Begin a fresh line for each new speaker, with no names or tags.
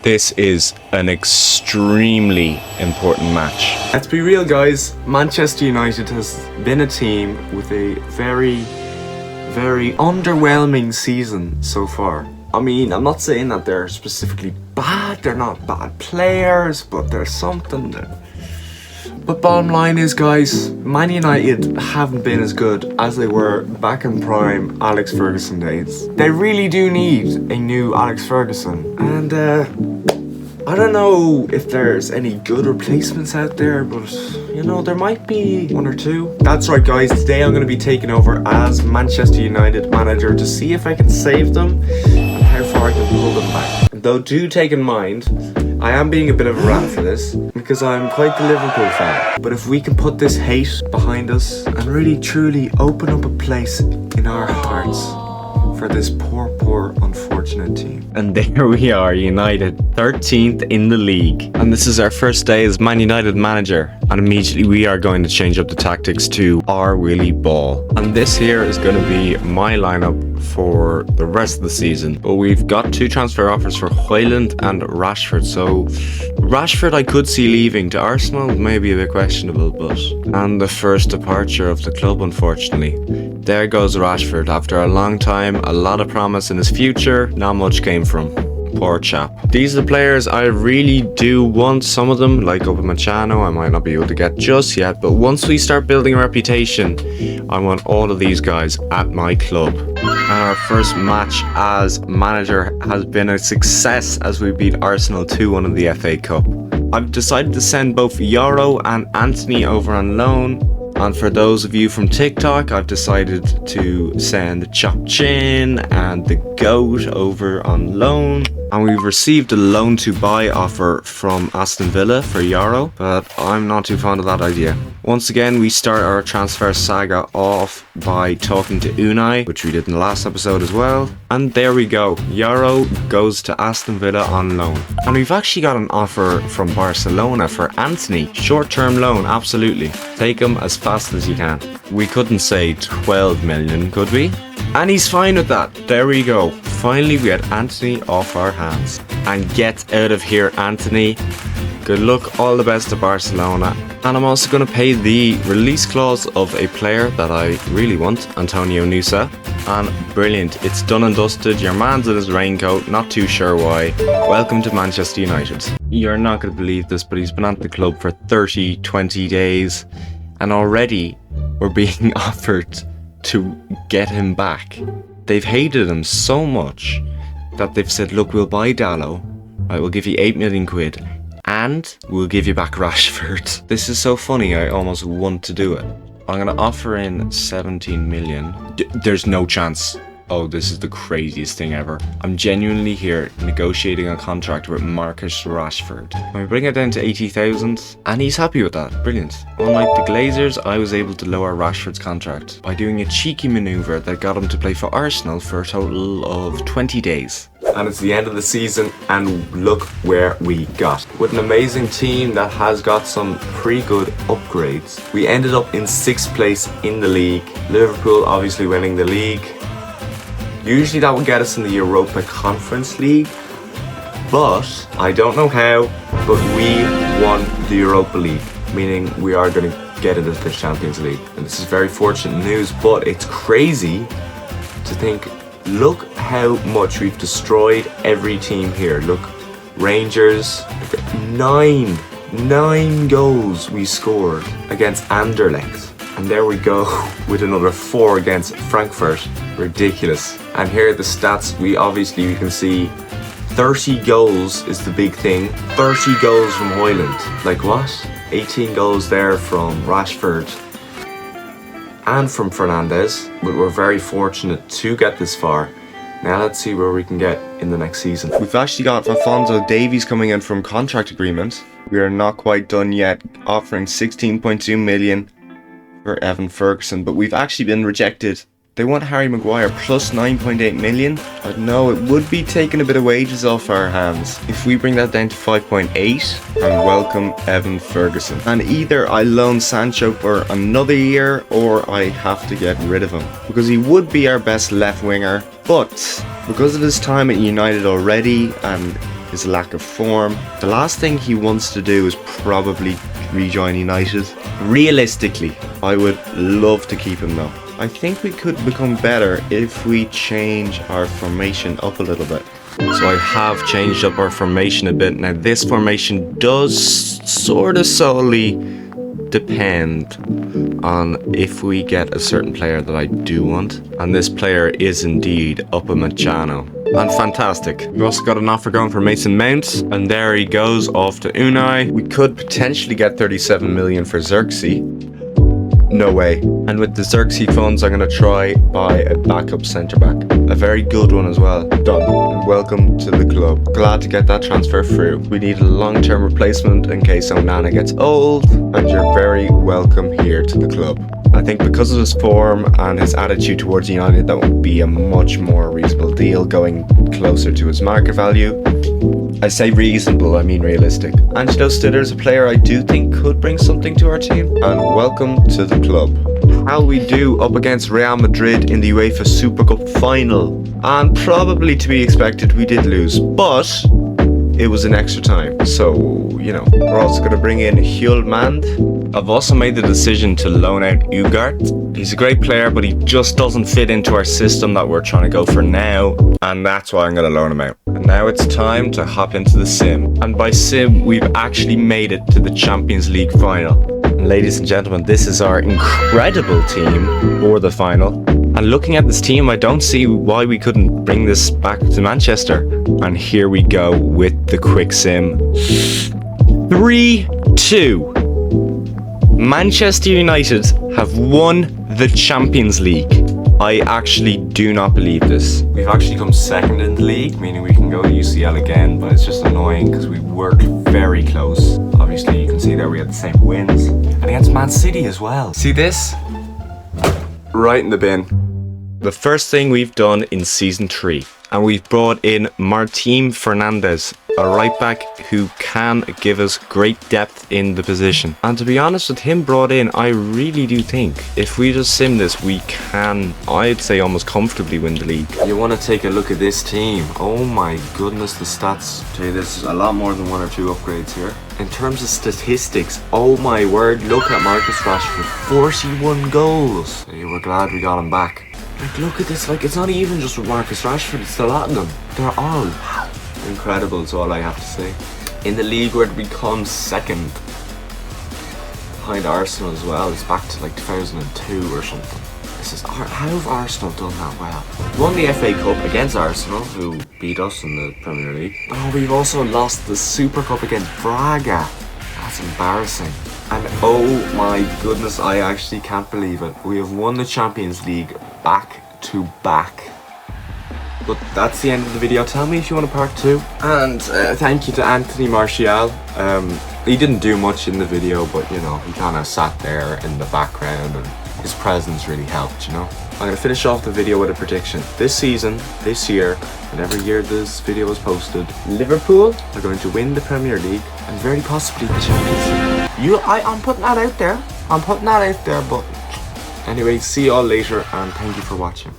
This is an extremely important match.
Let's be real, guys. Manchester United has been a team with a very underwhelming season so far. I mean, I'm not saying that they're specifically bad, they're not bad players, but there's something there. But bottom line is, guys, Man United haven't been as good as they were back in prime Alex Ferguson days. They really do need a new Alex Ferguson. And I don't know if there's any good replacements out there, but you know, there might be one or two. That's right, guys, today I'm going to be taking over as Manchester United manager to see if I can save them and how far I can pull them back. Though do take in mind, I am being a bit of a rat for this because I'm quite the Liverpool fan. But if we can put this hate behind us and really truly open up a place in our hearts for this poor unfortunate team.
And there we are, United 13th in the league. And this is our first day as Man United manager. And immediately we are going to change up the tactics to our Willy ball. And this here is going to be my lineup for the rest of the season. But we've got 2 transfer offers for Højlund and Rashford. So Rashford I could see leaving to Arsenal, maybe a bit questionable, but and the first departure of the club, unfortunately. There goes Rashford. After a long time, a lot of promise in his future, not much came from. Poor chap. These are the players I really do want. Some of them, like Upamecano, I might not be able to get just yet, but once we start building a reputation, I want all of these guys at my club. And our first match as manager has been a success as we beat Arsenal 2-1 in the FA Cup. I've decided to send both Yoro and Anthony over on loan. And for those of you from TikTok, I've decided to send Chop Chin and the Goat over on loan. And we've received a loan to buy offer from Aston Villa for Yoro, but I'm not too fond of that idea. Once again, we start our transfer saga off by talking to Unai, which we did in the last episode as well. And there we go, Yoro goes to Aston Villa on loan. And we've actually got an offer from Barcelona for Anthony, short-term loan, absolutely. Take him as fast as you can. We couldn't say 12 million, could we? And he's fine with that. There we go. Finally, we had Anthony off our hands. And get out of here, Anthony. Good luck, all the best to Barcelona. And I'm also going to pay the release clause of a player that I really want, Antonio Nusa. And brilliant, it's done and dusted. Your man's in his raincoat, not too sure why. Welcome to Manchester United. You're not going to believe this, but he's been at the club for 20 days. And already we're being offered to get him back. They've hated him so much that they've said, look, we'll buy Dallo, right, we'll give you 8 million quid and we'll give you back Rashford. This is so funny, I almost want to do it. I'm gonna offer in 17 million. There's no chance. Oh, this is the craziest thing ever. I'm genuinely here negotiating a contract with Marcus Rashford. Can we bring it down to 80,000? And he's happy with that. Brilliant. Unlike the Glazers, I was able to lower Rashford's contract by doing a cheeky maneuver that got him to play for Arsenal for a total of 20 days.
And it's the end of the season, and look where we got. With an amazing team that has got some pretty good upgrades. We ended up in 6th place in the league. Liverpool obviously winning the league. Usually that would get us in the Europa Conference League, but I don't know how, but we won the Europa League, meaning we are going to get into the Champions League. And this is very fortunate news, but it's crazy to think, look how much we've destroyed every team here. Look, Rangers, 9 goals we scored against Anderlecht. And there we go with another 4 against Frankfurt. Ridiculous. And here are the stats. We can see 30 goals is the big thing. 30 goals from Højlund. Like what? 18 goals there from Rashford and from Fernandes. But we're very fortunate to get this far. Now let's see where we can get in the next season.
We've actually got Alphonso Davies coming in from contract agreement. We are not quite done yet, offering 16.2 million for Evan Ferguson, but we've actually been rejected. They want Harry Maguire plus 9.8 million. I know it would be taking a bit of wages off our hands. If we bring that down to 5.8 and welcome Evan Ferguson. And either I loan Sancho for another year or I have to get rid of him. Because he would be our best left winger. But because of his time at United already and his lack of form. The last thing he wants to do is probably rejoin United. Realistically, I would love to keep him though. I think we could become better if we change our formation up a little bit. So I have changed up our formation a bit. Now this formation does sort of solely depend on if we get a certain player that I do want. And this player is indeed Upamecano. And fantastic. We've also got an offer going for Mason Mount. And there he goes off to Unai. We could potentially get 37 million for Xerxes. No way. And with the Xerxes funds, I'm going to try buy a backup centre-back. A very good one as well. Done. Welcome to the club. Glad to get that transfer through. We need a long-term replacement in case Onana gets old. And you're very welcome here to the club. I think because of his form and his attitude towards United, that would be a much more reasonable deal, going closer to his market value. I say reasonable, I mean realistic. Angelo Stitter's a player I do think could bring something to our team. And welcome to the club. How we do up against Real Madrid in the UEFA Super Cup final. And probably to be expected, we did lose. But it was in extra time. So, you know, we're also going to bring in Hjulmand. I've also made the decision to loan out Ugart. He's a great player, but he just doesn't fit into our system that we're trying to go for now. And that's why I'm going to loan him out. And now it's time to hop into the sim. And by sim, we've actually made it to the Champions League final. And ladies and gentlemen, this is our incredible team for the final. And looking at this team, I don't see why we couldn't bring this back to Manchester. And here we go with the quick sim. 3-2. Manchester United have won the Champions League. I actually do not believe this. We've actually come second in the league, meaning we can go to UCL again, but it's just annoying because we worked very close. Obviously, you can see there we had the same wins. And against Man City as well. See this? Right in the bin. The first thing we've done in season 3, and we've brought in Martin Fernandez, a right back who can give us great depth in the position. And to be honest, with him brought in, I really do think if we just sim this, we can, I'd say, almost comfortably win the league. You want to take a look at this team. Oh my goodness, the stats. I'll tell you, this is a lot more than 1 or 2 upgrades here. In terms of statistics, oh my word, look at Marcus Rashford, 41 goals. Hey, we're glad we got him back. Like, look at this, like, it's not even just with Marcus Rashford, it's a lot of them. They're all incredible, is all I have to say. In the league, we're to become second behind Arsenal as well. It's back to like 2002 or something. This is, how have Arsenal done that well? We won the FA Cup against Arsenal, who beat us in the Premier League. Oh, we've also lost the Super Cup against Braga. That's embarrassing. And oh my goodness, I actually can't believe it. We have won the Champions League back to back. But that's the end of the video. Tell me if you want a part 2. And thank you to Anthony Martial. He didn't do much in the video, but you know, he kind of sat there in the background and his presence really helped, you know. I'm going to finish off the video with a prediction. This season, this year, and every year this video is posted, Liverpool are going to win the Premier League and very possibly the Champions League. I'm putting that out there. I'm putting that out there, but anyway, see you all later and thank you for watching.